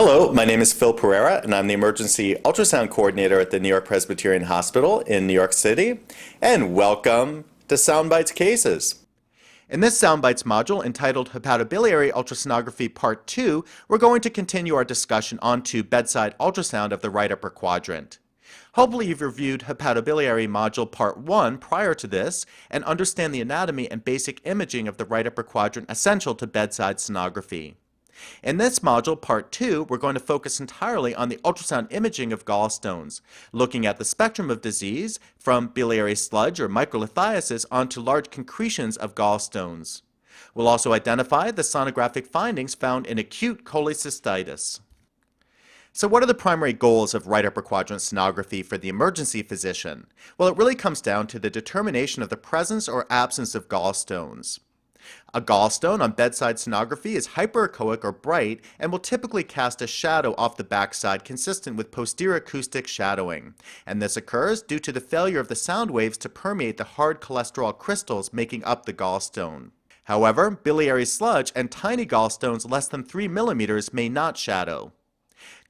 Hello, my name is Phil Pereira, and I'm the Emergency Ultrasound Coordinator at the New York Presbyterian Hospital in New York City. And welcome to Soundbites Cases. In this Soundbites module entitled Hepatobiliary Ultrasonography Part 2, we're going to continue our discussion onto bedside ultrasound of the right upper quadrant. Hopefully you've reviewed Hepatobiliary Module Part 1 prior to this and understand the anatomy and basic imaging of the right upper quadrant essential to bedside sonography. In this module, Part 2, we're going to focus entirely on the ultrasound imaging of gallstones, looking at the spectrum of disease from biliary sludge or microlithiasis onto large concretions of gallstones. We'll also identify the sonographic findings found in acute cholecystitis. So what are the primary goals of right upper quadrant sonography for the emergency physician? Well, it really comes down to the determination of the presence or absence of gallstones. A gallstone on bedside sonography is hyperechoic or bright and will typically cast a shadow off the backside consistent with posterior acoustic shadowing, and this occurs due to the failure of the sound waves to permeate the hard cholesterol crystals making up the gallstone. However, biliary sludge and tiny gallstones less than 3 millimeters may not shadow.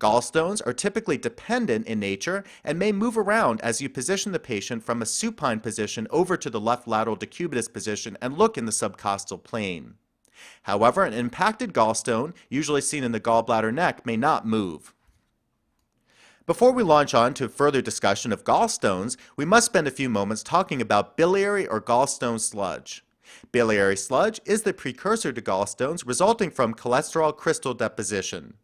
Gallstones are typically dependent in nature and may move around as you position the patient from a supine position over to the left lateral decubitus position and look in the subcostal plane. However, an impacted gallstone, usually seen in the gallbladder neck, may not move. Before we launch on to further discussion of gallstones, we must spend a few moments talking about biliary or gallstone sludge. Biliary sludge is the precursor to gallstones resulting from cholesterol crystal deposition.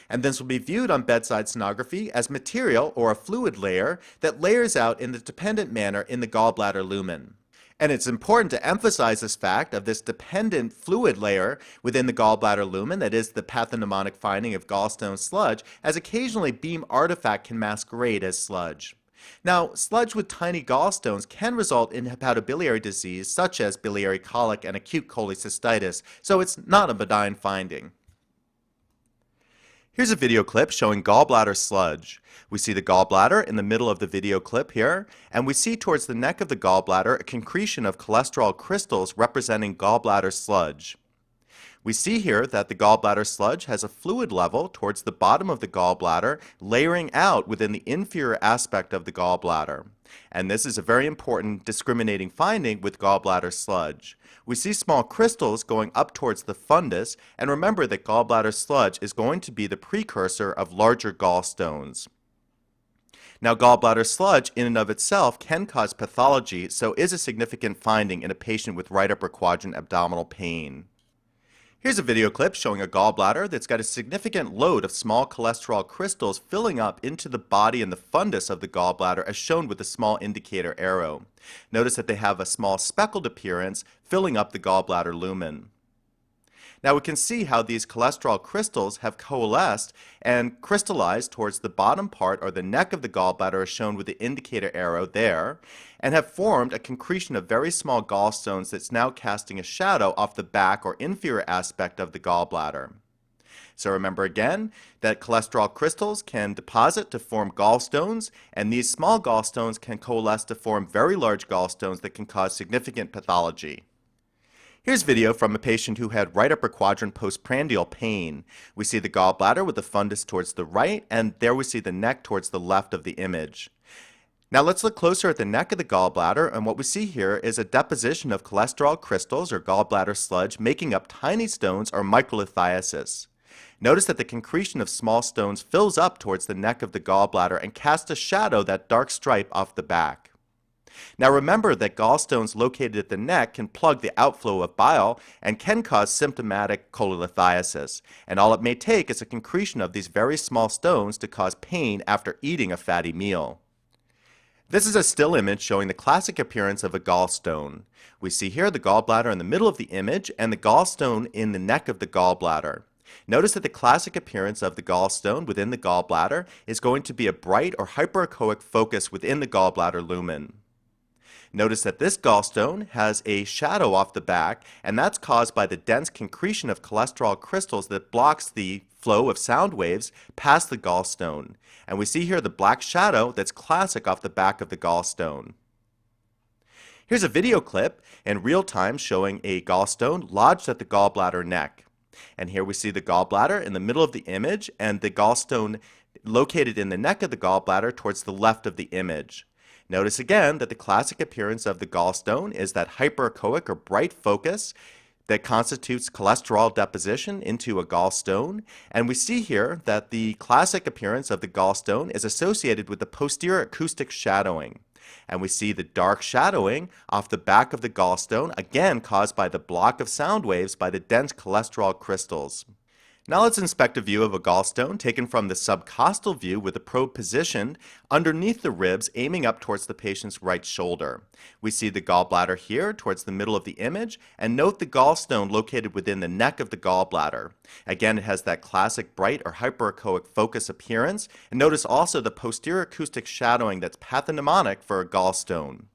And this will be viewed on bedside sonography as material or a fluid layer that layers out in the dependent manner in the gallbladder lumen. And it's important to emphasize this fact of this dependent fluid layer within the gallbladder lumen, that is the pathognomonic finding of gallstone sludge, as occasionally beam artifact can masquerade as sludge. Now, sludge with tiny gallstones can result in hepatobiliary disease such as biliary colic and acute cholecystitis, so it's not a benign finding. Here's a video clip showing gallbladder sludge. We see the gallbladder in the middle of the video clip here, and we see towards the neck of the gallbladder a concretion of cholesterol crystals representing gallbladder sludge. We see here that the gallbladder sludge has a fluid level towards the bottom of the gallbladder, layering out within the inferior aspect of the gallbladder. And this is a very important discriminating finding with gallbladder sludge. We see small crystals going up towards the fundus, and remember that gallbladder sludge is going to be the precursor of larger gallstones. Now, gallbladder sludge in and of itself can cause pathology, so is a significant finding in a patient with right upper quadrant abdominal pain. Here's a video clip showing a gallbladder that's got a significant load of small cholesterol crystals filling up into the body and the fundus of the gallbladder as shown with the small indicator arrow. Notice that they have a small speckled appearance filling up the gallbladder lumen. Now we can see how these cholesterol crystals have coalesced and crystallized towards the bottom part or the neck of the gallbladder as shown with the indicator arrow there, and have formed a concretion of very small gallstones that's now casting a shadow off the back or inferior aspect of the gallbladder. So remember again that cholesterol crystals can deposit to form gallstones, and these small gallstones can coalesce to form very large gallstones that can cause significant pathology. Here's video from a patient who had right upper quadrant postprandial pain. We see the gallbladder with the fundus towards the right, and there we see the neck towards the left of the image. Now let's look closer at the neck of the gallbladder, and what we see here is a deposition of cholesterol crystals or gallbladder sludge making up tiny stones or microlithiasis. Notice that the concretion of small stones fills up towards the neck of the gallbladder and casts a shadow, that dark stripe, off the back. Now remember that gallstones located at the neck can plug the outflow of bile and can cause symptomatic cholelithiasis, and all it may take is a concretion of these very small stones to cause pain after eating a fatty meal. This is a still image showing the classic appearance of a gallstone. We see here the gallbladder in the middle of the image and the gallstone in the neck of the gallbladder. Notice that the classic appearance of the gallstone within the gallbladder is going to be a bright or hyperechoic focus within the gallbladder lumen. Notice that this gallstone has a shadow off the back, and that's caused by the dense concretion of cholesterol crystals that blocks the flow of sound waves past the gallstone. And we see here the black shadow that's classic off the back of the gallstone. Here's a video clip in real time showing a gallstone lodged at the gallbladder neck. And here we see the gallbladder in the middle of the image and the gallstone located in the neck of the gallbladder towards the left of the image. Notice again that the classic appearance of the gallstone is that hyperechoic or bright focus that constitutes cholesterol deposition into a gallstone. And we see here that the classic appearance of the gallstone is associated with the posterior acoustic shadowing. And we see the dark shadowing off the back of the gallstone, again caused by the block of sound waves by the dense cholesterol crystals. Now let's inspect a view of a gallstone taken from the subcostal view with the probe positioned underneath the ribs aiming up towards the patient's right shoulder. We see the gallbladder here towards the middle of the image, and note the gallstone located within the neck of the gallbladder. Again, it has that classic bright or hyperechoic focus appearance, and notice also the posterior acoustic shadowing that's pathognomonic for a gallstone.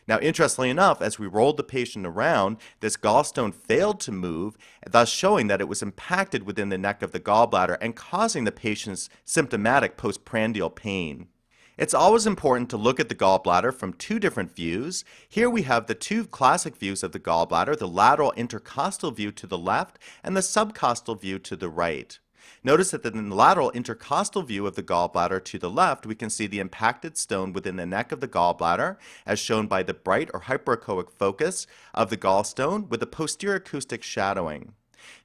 Now, interestingly enough, as we rolled the patient around, this gallstone failed to move, thus showing that it was impacted within the neck of the gallbladder and causing the patient's symptomatic postprandial pain. It's always important to look at the gallbladder from two different views. Here we have the two classic views of the gallbladder, the lateral intercostal view to the left and the subcostal view to the right. Notice that in the lateral intercostal view of the gallbladder to the left, we can see the impacted stone within the neck of the gallbladder, as shown by the bright or hyperechoic focus of the gallstone with the posterior acoustic shadowing.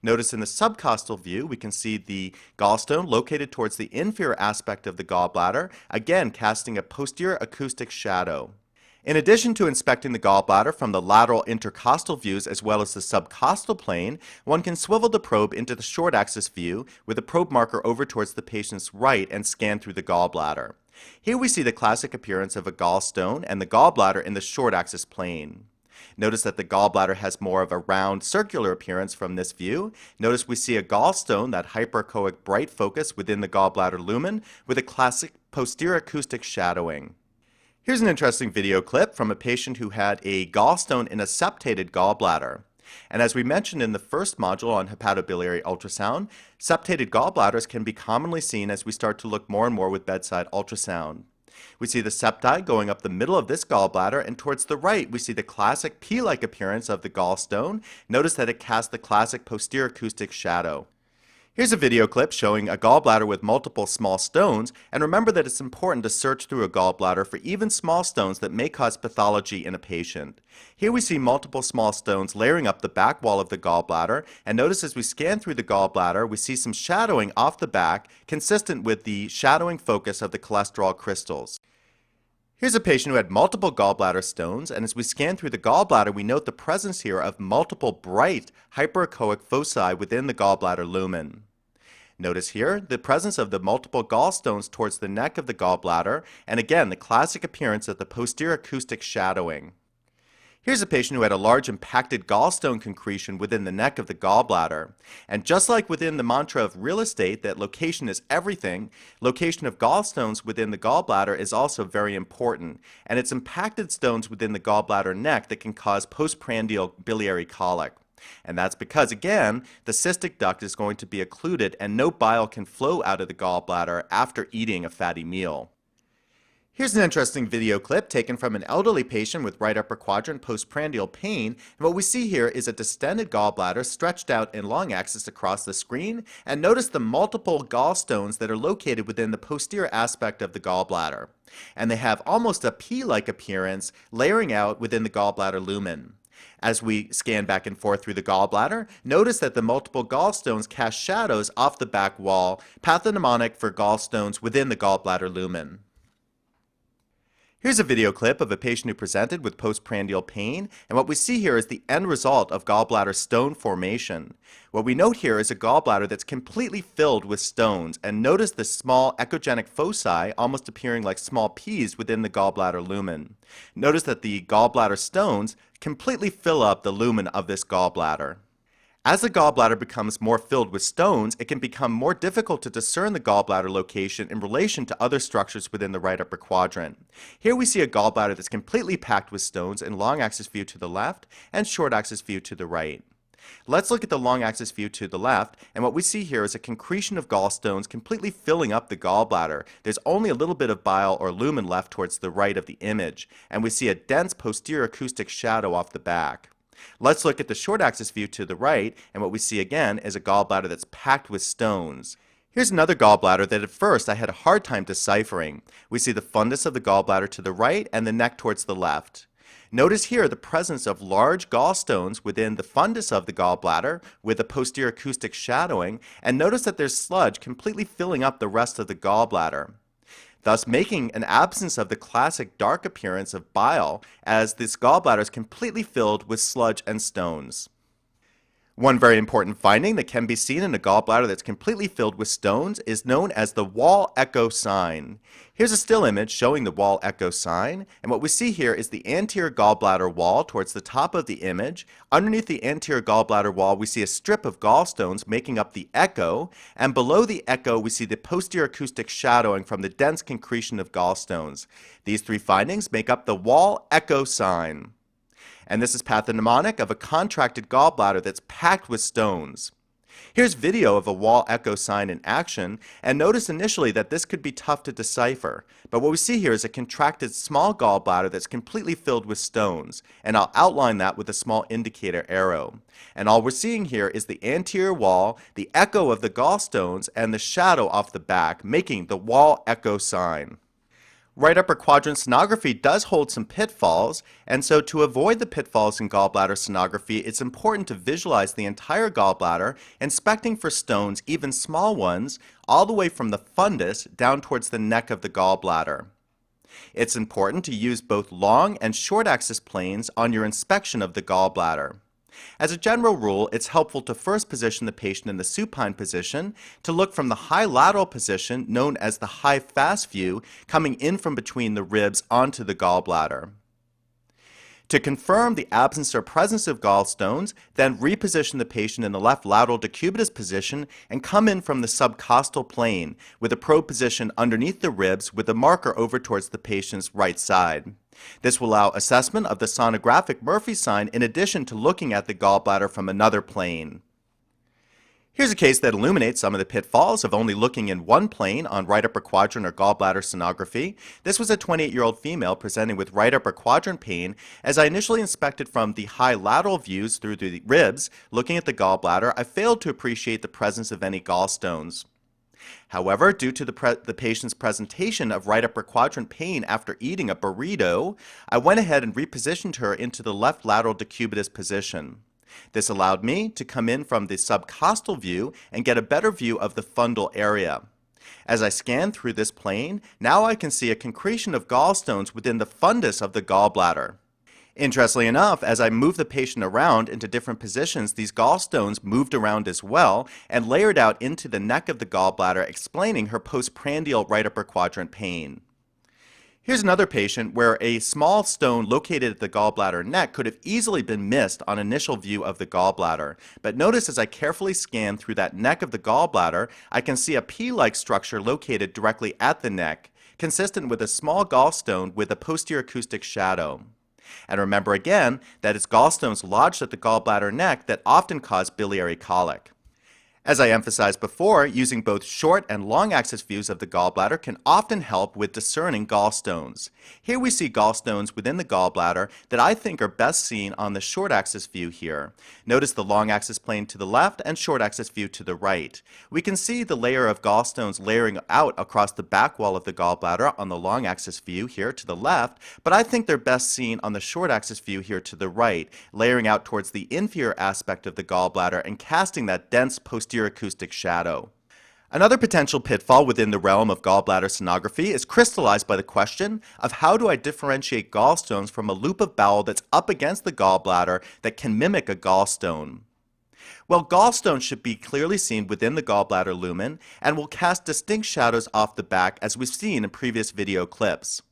Notice in the subcostal view, we can see the gallstone located towards the inferior aspect of the gallbladder, again casting a posterior acoustic shadow. In addition to inspecting the gallbladder from the lateral intercostal views as well as the subcostal plane, one can swivel the probe into the short axis view with the probe marker over towards the patient's right and scan through the gallbladder. Here we see the classic appearance of a gallstone and the gallbladder in the short axis plane. Notice that the gallbladder has more of a round circular appearance from this view. Notice we see a gallstone, that hyperechoic bright focus within the gallbladder lumen with a classic posterior acoustic shadowing. Here's an interesting video clip from a patient who had a gallstone in a septated gallbladder. And as we mentioned in the first module on hepatobiliary ultrasound, septated gallbladders can be commonly seen as we start to look more and more with bedside ultrasound. We see the septi going up the middle of this gallbladder, and towards the right we see the classic pea-like appearance of the gallstone. Notice that it casts the classic posterior acoustic shadow. Here's a video clip showing a gallbladder with multiple small stones, and remember that it's important to search through a gallbladder for even small stones that may cause pathology in a patient. Here we see multiple small stones layering up the back wall of the gallbladder, and notice as we scan through the gallbladder we see some shadowing off the back consistent with the shadowing focus of the cholesterol crystals. Here's a patient who had multiple gallbladder stones, and as we scan through the gallbladder, we note the presence here of multiple bright hyperechoic foci within the gallbladder lumen. Notice here the presence of the multiple gallstones towards the neck of the gallbladder, and again the classic appearance of the posterior acoustic shadowing. Here's a patient who had a large impacted gallstone concretion within the neck of the gallbladder. And just like within the mantra of real estate that location is everything, location of gallstones within the gallbladder is also very important. And it's impacted stones within the gallbladder neck that can cause postprandial biliary colic. And that's because, again, the cystic duct is going to be occluded and no bile can flow out of the gallbladder after eating a fatty meal. Here's an interesting video clip taken from an elderly patient with right upper quadrant postprandial pain, and what we see here is a distended gallbladder stretched out in long axis across the screen, and notice the multiple gallstones that are located within the posterior aspect of the gallbladder. And they have almost a pea-like appearance layering out within the gallbladder lumen. As we scan back and forth through the gallbladder, notice that the multiple gallstones cast shadows off the back wall, pathognomonic for gallstones within the gallbladder lumen. Here's a video clip of a patient who presented with postprandial pain, and what we see here is the end result of gallbladder stone formation. What we note here is a gallbladder that's completely filled with stones, and notice the small echogenic foci almost appearing like small peas within the gallbladder lumen. Notice that the gallbladder stones completely fill up the lumen of this gallbladder. As the gallbladder becomes more filled with stones, it can become more difficult to discern the gallbladder location in relation to other structures within the right upper quadrant. Here we see a gallbladder that's completely packed with stones in long axis view to the left and short axis view to the right. Let's look at the long axis view to the left, and what we see here is a concretion of gallstones completely filling up the gallbladder. There's only a little bit of bile or lumen left towards the right of the image, and we see a dense posterior acoustic shadow off the back. Let's look at the short axis view to the right, and what we see again is a gallbladder that's packed with stones. Here's another gallbladder that at first I had a hard time deciphering. We see the fundus of the gallbladder to the right and the neck towards the left. Notice here the presence of large gallstones within the fundus of the gallbladder with a posterior acoustic shadowing, and notice that there's sludge completely filling up the rest of the gallbladder, thus making an absence of the classic dark appearance of bile, as this gallbladder is completely filled with sludge and stones. One very important finding that can be seen in a gallbladder that's completely filled with stones is known as the wall echo sign. Here's a still image showing the wall echo sign, and what we see here is the anterior gallbladder wall towards the top of the image. Underneath the anterior gallbladder wall we see a strip of gallstones making up the echo, and below the echo we see the posterior acoustic shadowing from the dense concretion of gallstones. These three findings make up the wall echo sign. And this is pathognomonic of a contracted gallbladder that's packed with stones. Here's video of a wall echo sign in action, and notice initially that this could be tough to decipher, but what we see here is a contracted small gallbladder that's completely filled with stones, and I'll outline that with a small indicator arrow. And all we're seeing here is the anterior wall, the echo of the gallstones, and the shadow off the back, making the wall echo sign. Right upper quadrant sonography does hold some pitfalls, and so to avoid the pitfalls in gallbladder sonography, it's important to visualize the entire gallbladder, inspecting for stones, even small ones, all the way from the fundus down towards the neck of the gallbladder. It's important to use both long and short axis planes on your inspection of the gallbladder. As a general rule, it's helpful to first position the patient in the supine position, to look from the high lateral position, known as the high fast view, coming in from between the ribs onto the gallbladder. To confirm the absence or presence of gallstones, then reposition the patient in the left lateral decubitus position and come in from the subcostal plane with a probe position underneath the ribs with a marker over towards the patient's right side. This will allow assessment of the sonographic Murphy sign in addition to looking at the gallbladder from another plane. Here's a case that illuminates some of the pitfalls of only looking in one plane on right upper quadrant or gallbladder sonography. This was a 28-year-old female presenting with right upper quadrant pain. As I initially inspected from the high lateral views through the ribs, looking at the gallbladder, I failed to appreciate the presence of any gallstones. However, due to the patient's presentation of right upper quadrant pain after eating a burrito, I went ahead and repositioned her into the left lateral decubitus position. This allowed me to come in from the subcostal view and get a better view of the fundal area. As I scan through this plane, now I can see a concretion of gallstones within the fundus of the gallbladder. Interestingly enough, as I moved the patient around into different positions, these gallstones moved around as well and layered out into the neck of the gallbladder, explaining her postprandial right upper quadrant pain. Here's another patient where a small stone located at the gallbladder neck could have easily been missed on initial view of the gallbladder. But notice as I carefully scan through that neck of the gallbladder, I can see a pea-like structure located directly at the neck, consistent with a small gallstone with a posterior acoustic shadow. And remember again that it's gallstones lodged at the gallbladder neck that often cause biliary colic. As I emphasized before, using both short and long axis views of the gallbladder can often help with discerning gallstones. Here we see gallstones within the gallbladder that I think are best seen on the short axis view here. Notice the long axis plane to the left and short axis view to the right. We can see the layer of gallstones layering out across the back wall of the gallbladder on the long axis view here to the left, but I think they're best seen on the short axis view here to the right, layering out towards the inferior aspect of the gallbladder and casting that dense posterior acoustic shadow. Another potential pitfall within the realm of gallbladder sonography is crystallized by the question of how do I differentiate gallstones from a loop of bowel that's up against the gallbladder that can mimic a gallstone. Well, gallstones should be clearly seen within the gallbladder lumen and will cast distinct shadows off the back as we've seen in previous video clips.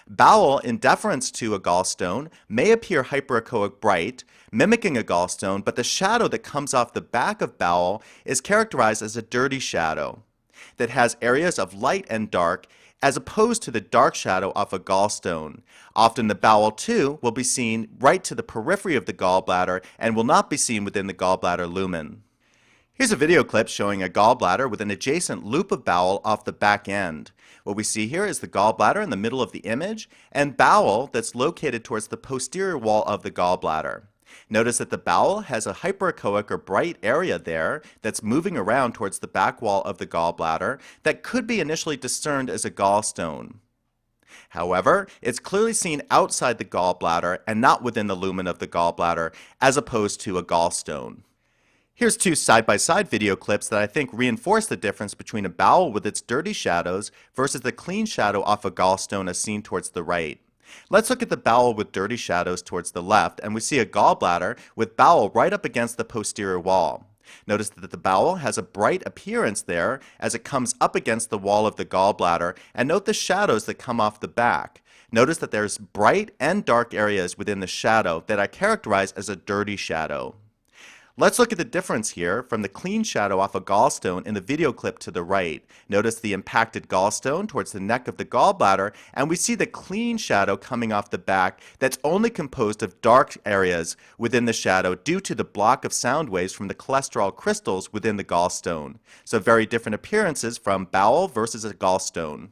Bowel, in deference to a gallstone, may appear hyperechoic bright, mimicking a gallstone, but the shadow that comes off the back of bowel is characterized as a dirty shadow that has areas of light and dark, as opposed to the dark shadow off a gallstone. Often the bowel, too, will be seen right to the periphery of the gallbladder and will not be seen within the gallbladder lumen. Here's a video clip showing a gallbladder with an adjacent loop of bowel off the back end. What we see here is the gallbladder in the middle of the image and bowel that's located towards the posterior wall of the gallbladder. Notice that the bowel has a hyperechoic or bright area there that's moving around towards the back wall of the gallbladder that could be initially discerned as a gallstone. However, it's clearly seen outside the gallbladder and not within the lumen of the gallbladder, as opposed to a gallstone. Here's two side-by-side video clips that I think reinforce the difference between a bowel with its dirty shadows versus the clean shadow off a gallstone as seen towards the right. Let's look at the bowel with dirty shadows towards the left, and we see a gallbladder with bowel right up against the posterior wall. Notice that the bowel has a bright appearance there as it comes up against the wall of the gallbladder, and note the shadows that come off the back. Notice that there's bright and dark areas within the shadow that I characterize as a dirty shadow. Let's look at the difference here from the clean shadow off a gallstone in the video clip to the right. Notice the impacted gallstone towards the neck of the gallbladder, and we see the clean shadow coming off the back that's only composed of dark areas within the shadow due to the block of sound waves from the cholesterol crystals within the gallstone. So very different appearances from bowel versus a gallstone.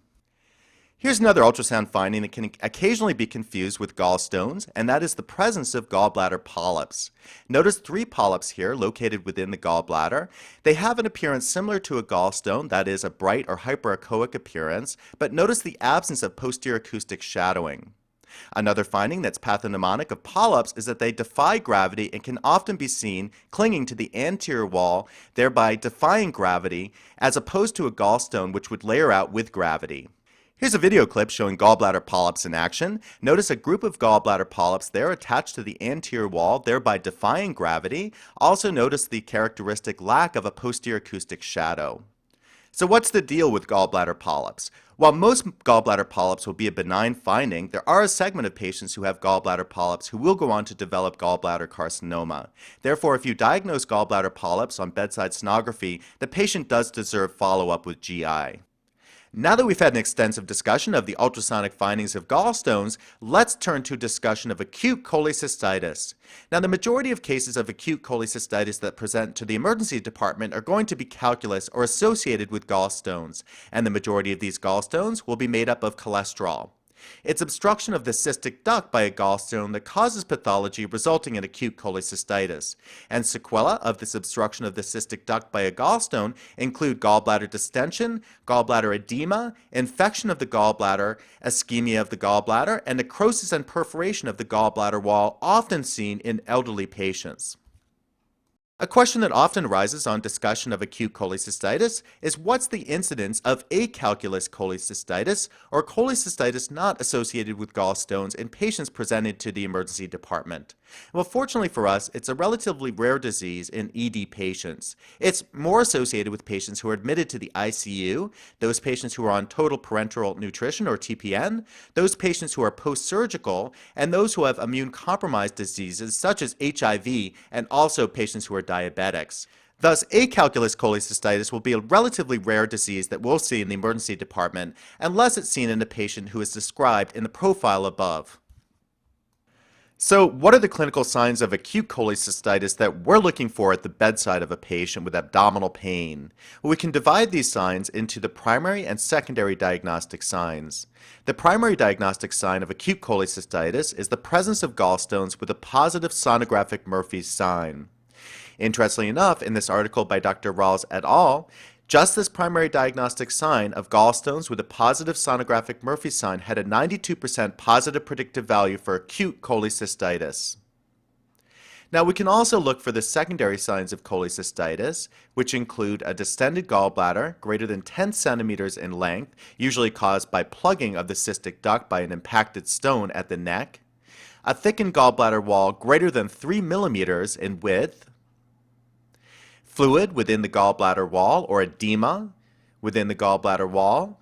Here's another ultrasound finding that can occasionally be confused with gallstones, and that is the presence of gallbladder polyps. Notice 3 polyps here located within the gallbladder. They have an appearance similar to a gallstone, that is a bright or hyperechoic appearance, but notice the absence of posterior acoustic shadowing. Another finding that's pathognomonic of polyps is that they defy gravity and can often be seen clinging to the anterior wall, thereby defying gravity, as opposed to a gallstone which would layer out with gravity. Here's a video clip showing gallbladder polyps in action. Notice a group of gallbladder polyps there attached to the anterior wall, thereby defying gravity. Also notice the characteristic lack of a posterior acoustic shadow. So what's the deal with gallbladder polyps? While most gallbladder polyps will be a benign finding, there are a segment of patients who have gallbladder polyps who will go on to develop gallbladder carcinoma. Therefore, if you diagnose gallbladder polyps on bedside sonography, the patient does deserve follow-up with GI. Now that we've had an extensive discussion of the ultrasonic findings of gallstones, let's turn to discussion of acute cholecystitis. Now, the majority of cases of acute cholecystitis that present to the emergency department are going to be calculous or associated with gallstones, and the majority of these gallstones will be made up of cholesterol. It's obstruction of the cystic duct by a gallstone that causes pathology resulting in acute cholecystitis. And sequelae of this obstruction of the cystic duct by a gallstone include gallbladder distension, gallbladder edema, infection of the gallbladder, ischemia of the gallbladder, and necrosis and perforation of the gallbladder wall, often seen in elderly patients. A question that often arises on discussion of acute cholecystitis is what's the incidence of acalculous cholecystitis or cholecystitis not associated with gallstones in patients presented to the emergency department? Well, fortunately for us, it's a relatively rare disease in ED patients. It's more associated with patients who are admitted to the ICU, those patients who are on total parenteral nutrition or TPN, those patients who are post-surgical, and those who have immune-compromised diseases such as HIV, and also patients who are diabetics. Thus, acalculous cholecystitis will be a relatively rare disease that we'll see in the emergency department unless it's seen in a patient who is described in the profile above. So, what are the clinical signs of acute cholecystitis that we're looking for at the bedside of a patient with abdominal pain? Well, we can divide these signs into the primary and secondary diagnostic signs. The primary diagnostic sign of acute cholecystitis is the presence of gallstones with a positive sonographic Murphy's sign. Interestingly enough, in this article by Dr. Rawls et al., just this primary diagnostic sign of gallstones with a positive sonographic Murphy's sign had a 92% positive predictive value for acute cholecystitis. Now, we can also look for the secondary signs of cholecystitis, which include a distended gallbladder greater than 10 centimeters in length, usually caused by plugging of the cystic duct by an impacted stone at the neck, a thickened gallbladder wall greater than 3 millimeters in width, fluid within the gallbladder wall or edema within the gallbladder wall.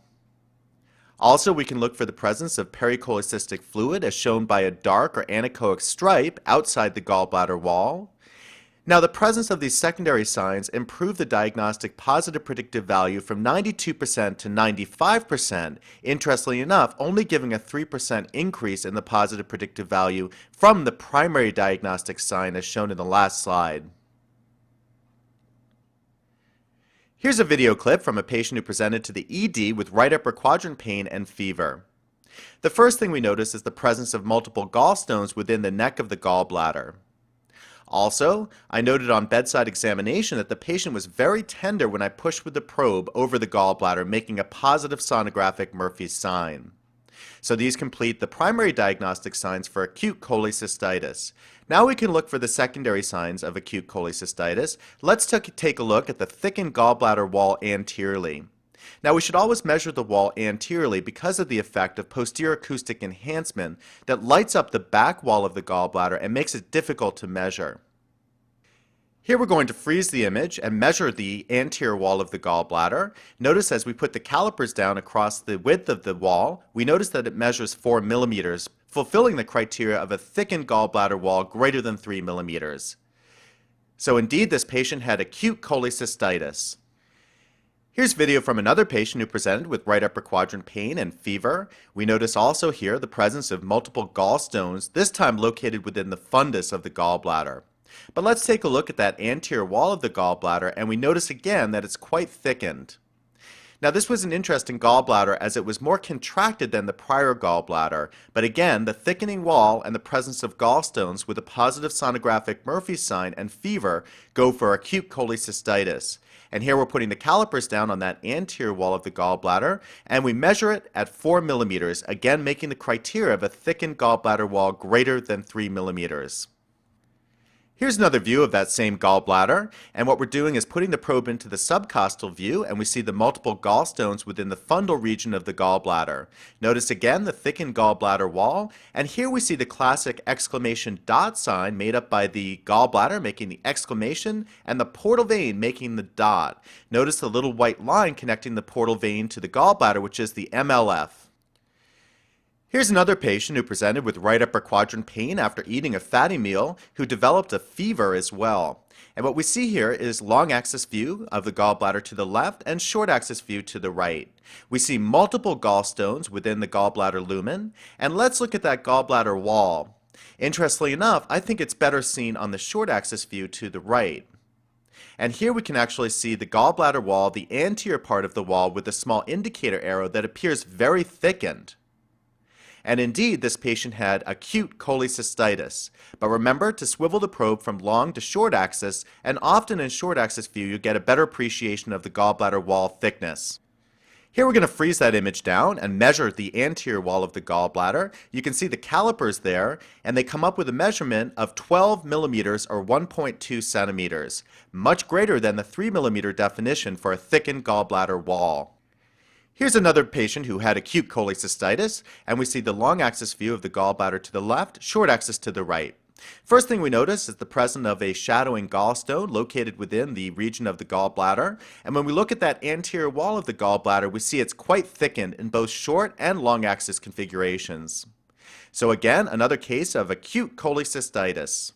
Also, we can look for the presence of pericholecystic fluid as shown by a dark or anechoic stripe outside the gallbladder wall. Now, the presence of these secondary signs improve the diagnostic positive predictive value from 92% to 95%, interestingly enough, only giving a 3% increase in the positive predictive value from the primary diagnostic sign as shown in the last slide. Here's a video clip from a patient who presented to the ED with right upper quadrant pain and fever. The first thing we notice is the presence of multiple gallstones within the neck of the gallbladder. Also, I noted on bedside examination that the patient was very tender when I pushed with the probe over the gallbladder, making a positive sonographic Murphy's sign. So these complete the primary diagnostic signs for acute cholecystitis. Now we can look for the secondary signs of acute cholecystitis. Let's take a look at the thickened gallbladder wall anteriorly. Now we should always measure the wall anteriorly because of the effect of posterior acoustic enhancement that lights up the back wall of the gallbladder and makes it difficult to measure. Here we're going to freeze the image and measure the anterior wall of the gallbladder. Notice as we put the calipers down across the width of the wall, we notice that it measures 4 millimeters, fulfilling the criteria of a thickened gallbladder wall greater than 3 millimeters. So indeed, this patient had acute cholecystitis. Here's video from another patient who presented with right upper quadrant pain and fever. We notice also here the presence of multiple gallstones, this time located within the fundus of the gallbladder. But let's take a look at that anterior wall of the gallbladder, and we notice again that it's quite thickened. Now this was an interesting gallbladder as it was more contracted than the prior gallbladder, but again the thickening wall and the presence of gallstones with a positive sonographic Murphy's sign and fever go for acute cholecystitis. And here we're putting the calipers down on that anterior wall of the gallbladder, and we measure it at 4 millimeters, again making the criteria of a thickened gallbladder wall greater than 3 millimeters. Here's another view of that same gallbladder, and what we're doing is putting the probe into the subcostal view, and we see the multiple gallstones within the fundal region of the gallbladder. Notice again the thickened gallbladder wall, and here we see the classic exclamation dot sign made up by the gallbladder making the exclamation and the portal vein making the dot. Notice the little white line connecting the portal vein to the gallbladder, which is the MLF. Here's another patient who presented with right upper quadrant pain after eating a fatty meal who developed a fever as well. And what we see here is long axis view of the gallbladder to the left and short axis view to the right. We see multiple gallstones within the gallbladder lumen, and let's look at that gallbladder wall. Interestingly enough, I think it's better seen on the short axis view to the right. And here we can actually see the gallbladder wall, the anterior part of the wall with a small indicator arrow that appears very thickened. And indeed, this patient had acute cholecystitis. But remember to swivel the probe from long to short axis, and often in short axis view you get a better appreciation of the gallbladder wall thickness. Here we're going to freeze that image down and measure the anterior wall of the gallbladder. You can see the calipers there, and they come up with a measurement of 12 millimeters or 1.2 centimeters, much greater than the 3 millimeter definition for a thickened gallbladder wall. Here's another patient who had acute cholecystitis, and we see the long axis view of the gallbladder to the left, short axis to the right. First thing we notice is the presence of a shadowing gallstone located within the region of the gallbladder, and when we look at that anterior wall of the gallbladder, we see it's quite thickened in both short and long axis configurations. So again, another case of acute cholecystitis.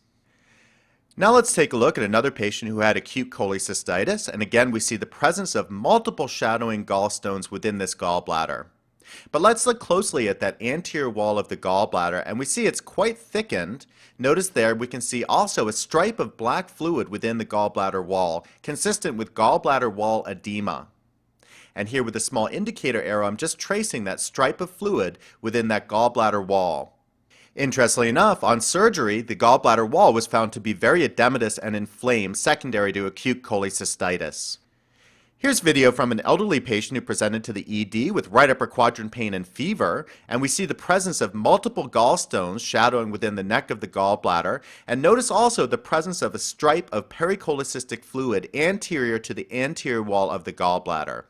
Now let's take a look at another patient who had acute cholecystitis, and again we see the presence of multiple shadowing gallstones within this gallbladder. But let's look closely at that anterior wall of the gallbladder, and we see it's quite thickened. Notice there we can see also a stripe of black fluid within the gallbladder wall, consistent with gallbladder wall edema. And here with a small indicator arrow, I'm just tracing that stripe of fluid within that gallbladder wall. Interestingly enough, on surgery, the gallbladder wall was found to be very edematous and inflamed, secondary to acute cholecystitis. Here's video from an elderly patient who presented to the ED with right upper quadrant pain and fever, and we see the presence of multiple gallstones shadowing within the neck of the gallbladder, and notice also the presence of a stripe of pericholecystic fluid anterior to the anterior wall of the gallbladder.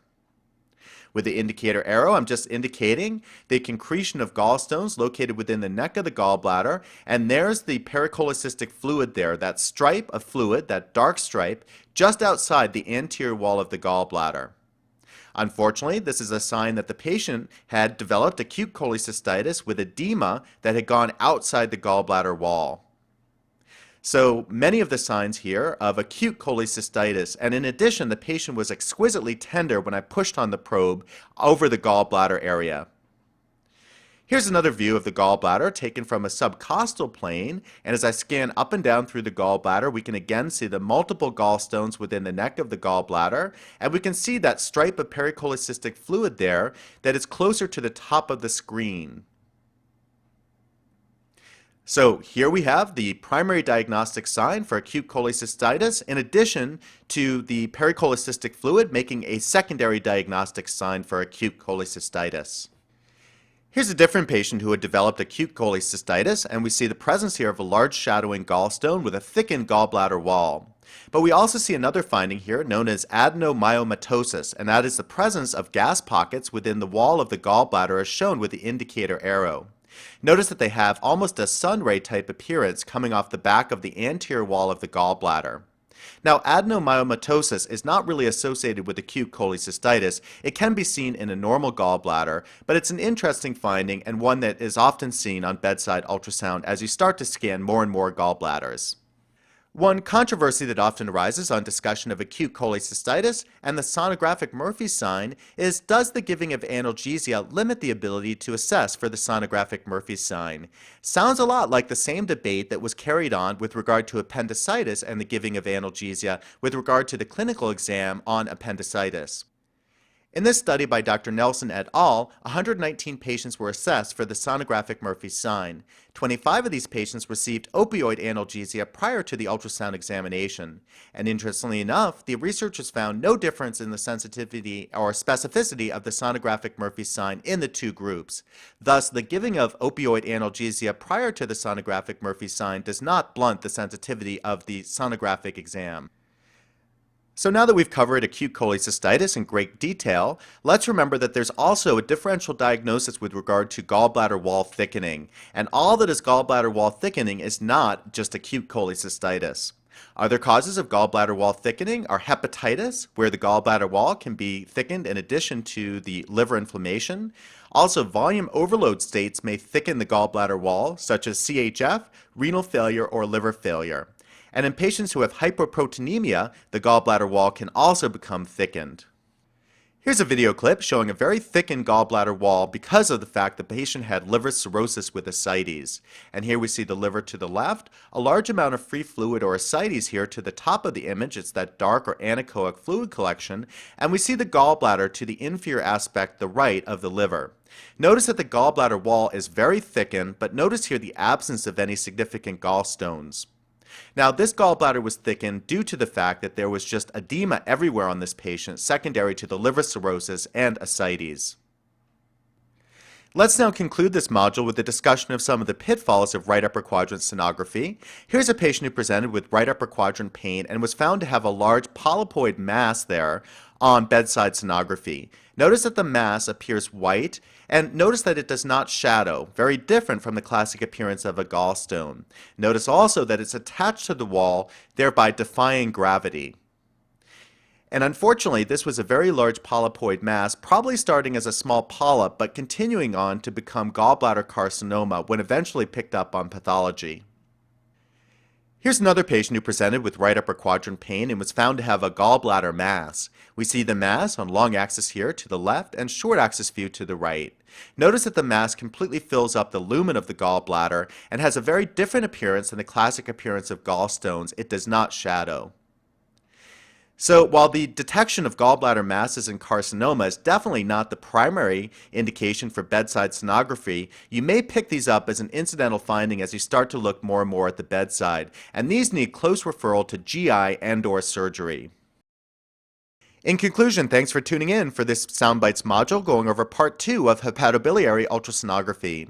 With the indicator arrow, I'm just indicating the concretion of gallstones located within the neck of the gallbladder, and there's the pericholecystic fluid there, that stripe of fluid, that dark stripe, just outside the anterior wall of the gallbladder. Unfortunately, this is a sign that the patient had developed acute cholecystitis with edema that had gone outside the gallbladder wall. So many of the signs here of acute cholecystitis, and in addition the patient was exquisitely tender when I pushed on the probe over the gallbladder area. Here's another view of the gallbladder taken from a subcostal plane, and as I scan up and down through the gallbladder we can again see the multiple gallstones within the neck of the gallbladder, and we can see that stripe of pericholecystic fluid there that is closer to the top of the screen. So here we have the primary diagnostic sign for acute cholecystitis in addition to the pericholecystic fluid making a secondary diagnostic sign for acute cholecystitis. Here's a different patient who had developed acute cholecystitis, and we see the presence here of a large shadowing gallstone with a thickened gallbladder wall. But we also see another finding here known as adenomyomatosis, and that is the presence of gas pockets within the wall of the gallbladder as shown with the indicator arrow. Notice that they have almost a sunray type appearance coming off the back of the anterior wall of the gallbladder. Now, adenomyomatosis is not really associated with acute cholecystitis. It can be seen in a normal gallbladder, but it's an interesting finding and one that is often seen on bedside ultrasound as you start to scan more and more gallbladders. One controversy that often arises on discussion of acute cholecystitis and the sonographic Murphy sign is, does the giving of analgesia limit the ability to assess for the sonographic Murphy sign? Sounds a lot like the same debate that was carried on with regard to appendicitis and the giving of analgesia with regard to the clinical exam on appendicitis. In this study by Dr. Nelson et al., 119 patients were assessed for the sonographic Murphy sign. 25 of these patients received opioid analgesia prior to the ultrasound examination. And interestingly enough, the researchers found no difference in the sensitivity or specificity of the sonographic Murphy sign in the two groups. Thus, the giving of opioid analgesia prior to the sonographic Murphy sign does not blunt the sensitivity of the sonographic exam. So now that we've covered acute cholecystitis in great detail, let's remember that there's also a differential diagnosis with regard to gallbladder wall thickening. And all that is gallbladder wall thickening is not just acute cholecystitis. Other causes of gallbladder wall thickening are hepatitis, where the gallbladder wall can be thickened in addition to the liver inflammation. Also, volume overload states may thicken the gallbladder wall, such as CHF, renal failure, or liver failure. And in patients who have hyperproteinemia, the gallbladder wall can also become thickened. Here's a video clip showing a very thickened gallbladder wall because of the fact the patient had liver cirrhosis with ascites. And here we see the liver to the left, a large amount of free fluid or ascites here to the top of the image. It's that dark or anechoic fluid collection. And we see the gallbladder to the inferior aspect, the right of the liver. Notice that the gallbladder wall is very thickened, but notice here the absence of any significant gallstones. Now, this gallbladder was thickened due to the fact that there was just edema everywhere on this patient, secondary to the liver cirrhosis and ascites. Let's now conclude this module with a discussion of some of the pitfalls of right upper quadrant sonography. Here's a patient who presented with right upper quadrant pain and was found to have a large polypoid mass there on bedside sonography. Notice that the mass appears white, and notice that it does not shadow, very different from the classic appearance of a gallstone. Notice also that it's attached to the wall, thereby defying gravity. And unfortunately, this was a very large polypoid mass, probably starting as a small polyp, but continuing on to become gallbladder carcinoma when eventually picked up on pathology. Here's another patient who presented with right upper quadrant pain and was found to have a gallbladder mass. We see the mass on long axis here to the left and short axis view to the right. Notice that the mass completely fills up the lumen of the gallbladder and has a very different appearance than the classic appearance of gallstones. It does not shadow. So while the detection of gallbladder masses in carcinoma is definitely not the primary indication for bedside sonography, you may pick these up as an incidental finding as you start to look more and more at the bedside, and these need close referral to GI and/or surgery. In conclusion, thanks for tuning in for this Soundbites module going over part 2 of hepatobiliary ultrasonography.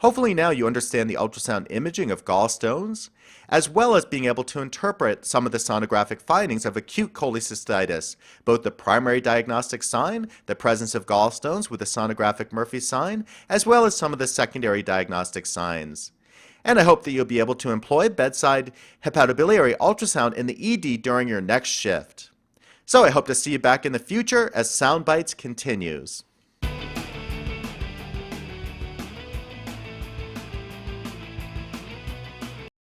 Hopefully now you understand the ultrasound imaging of gallstones, as well as being able to interpret some of the sonographic findings of acute cholecystitis, both the primary diagnostic sign, the presence of gallstones with the sonographic Murphy sign, as well as some of the secondary diagnostic signs. And I hope that you'll be able to employ bedside hepatobiliary ultrasound in the ED during your next shift. So I hope to see you back in the future as Soundbites continues.